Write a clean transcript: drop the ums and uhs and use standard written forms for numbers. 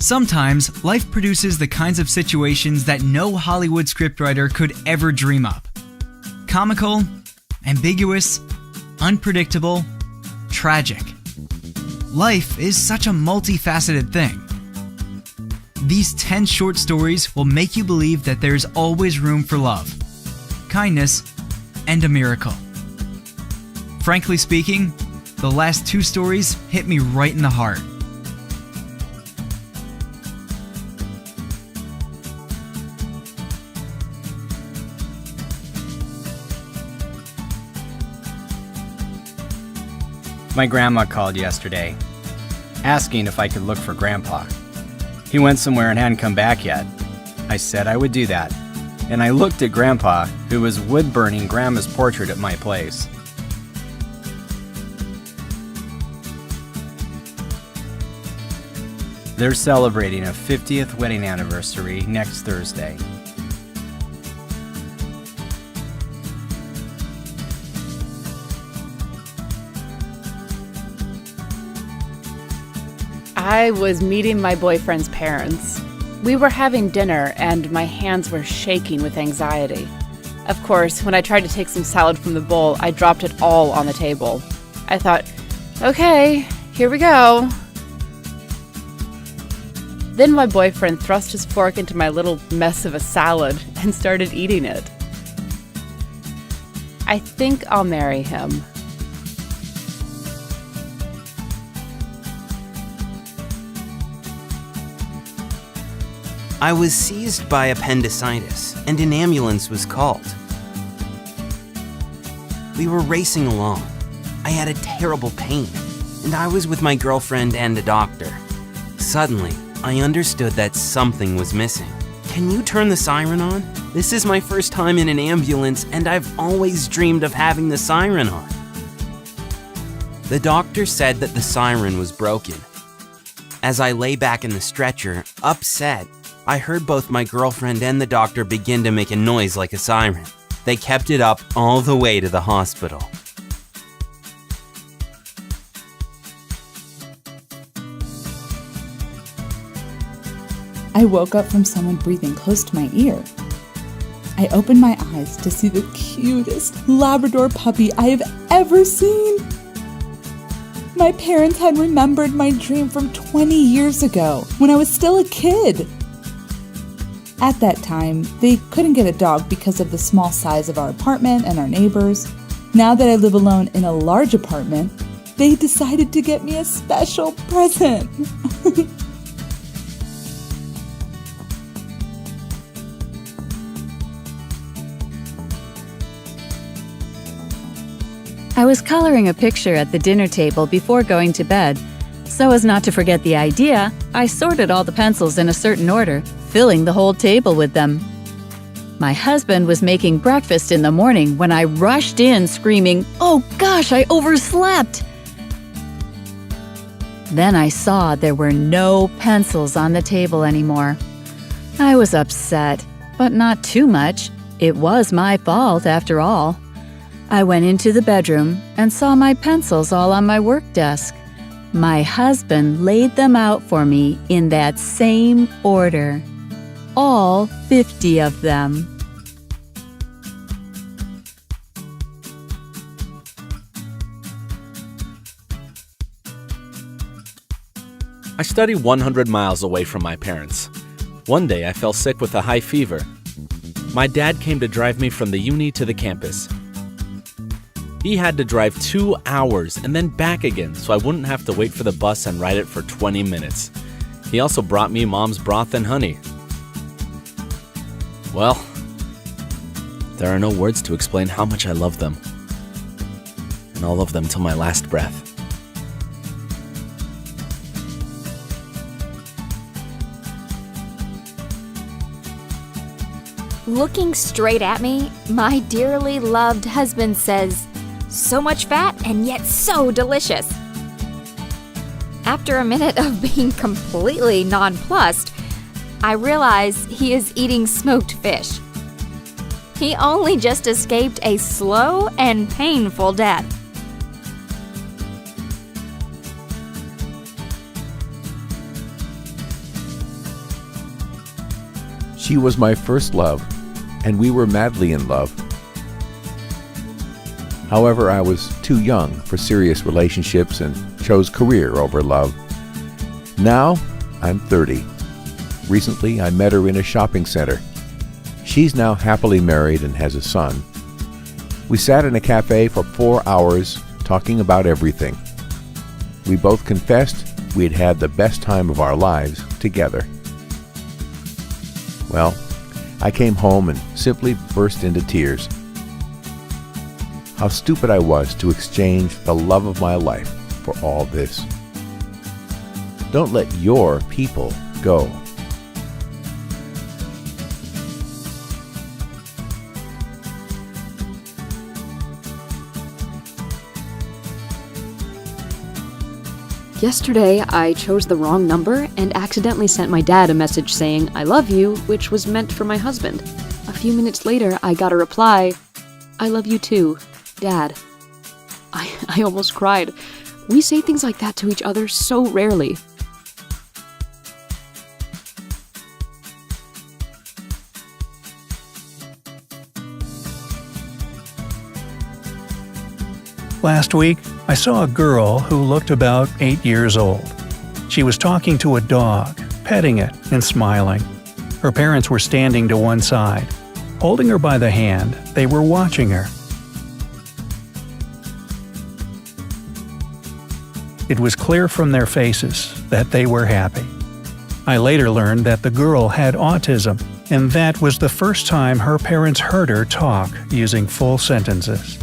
Sometimes, life produces the kinds of situations that no Hollywood scriptwriter could ever dream up. Comical, ambiguous, unpredictable, tragic. Life is such a multifaceted thing. These 10 short stories will make you believe that there's always room for love, kindness, and a miracle. Frankly speaking, the last 2 stories hit me right in the heart. My grandma called yesterday, asking if I could look for Grandpa. He went somewhere and hadn't come back yet. I said I would do that, and I looked at Grandpa, who was wood-burning Grandma's portrait at my place. They're celebrating a 50th wedding anniversary next Thursday. I was meeting my boyfriend's parents. We were having dinner and my hands were shaking with anxiety. Of course, when I tried to take some salad from the bowl, I dropped it all on the table. I thought, okay, here we go. Then my boyfriend thrust his fork into my little mess of a salad and started eating it. I think I'll marry him. I was seized by appendicitis, and an ambulance was called. We were racing along. I had a terrible pain, and I was with my girlfriend and a doctor. Suddenly, I understood that something was missing. Can you turn the siren on? This is my first time in an ambulance, and I've always dreamed of having the siren on. The doctor said that the siren was broken. As I lay back in the stretcher, upset, I heard both my girlfriend and the doctor begin to make a noise like a siren. They kept it up all the way to the hospital. I woke up from someone breathing close to my ear. I opened my eyes to see the cutest Labrador puppy I have ever seen. My parents had remembered my dream from 20 years ago, when I was still a kid. At that time, they couldn't get a dog because of the small size of our apartment and our neighbors. Now that I live alone in a large apartment, they decided to get me a special present. I was coloring a picture at the dinner table before going to bed. So as not to forget the idea, I sorted all the pencils in a certain order, filling the whole table with them. My husband was making breakfast in the morning when I rushed in screaming, "Oh gosh, I overslept!" Then I saw there were no pencils on the table anymore. I was upset, but not too much. It was my fault after all. I went into the bedroom and saw my pencils all on my work desk. My husband laid them out for me in that same order. All 50 of them. I study 100 miles away from my parents. One day I fell sick with a high fever. My dad came to drive me from the uni to the campus. He had to drive 2 hours and then back again so I wouldn't have to wait for the bus and ride it for 20 minutes. He also brought me Mom's broth and honey. Well, there are no words to explain how much I love them. And I'll love them till my last breath. Looking straight at me, my dearly loved husband says, "So much fat and yet so delicious." After a minute of being completely nonplussed, I realize he is eating smoked fish. He only just escaped a slow and painful death. She was my first love, and we were madly in love. However, I was too young for serious relationships and chose career over love. Now, I'm 30. Recently, I met her in a shopping center. She's now happily married and has a son. We sat in a cafe for 4 hours talking about everything. We both confessed we had had the best time of our lives together. Well, I came home and simply burst into tears. How stupid I was to exchange the love of my life for all this. Don't let your people go. Yesterday, I chose the wrong number and accidentally sent my dad a message saying, "I love you," which was meant for my husband. A few minutes later, I got a reply, "I love you too, Dad." I almost cried. We say things like that to each other so rarely. Last week, I saw a girl who looked about 8 years old. She was talking to a dog, petting it and smiling. Her parents were standing to one side. Holding her by the hand, they were watching her. It was clear from their faces that they were happy. I later learned that the girl had autism, and that was the first time her parents heard her talk using full sentences.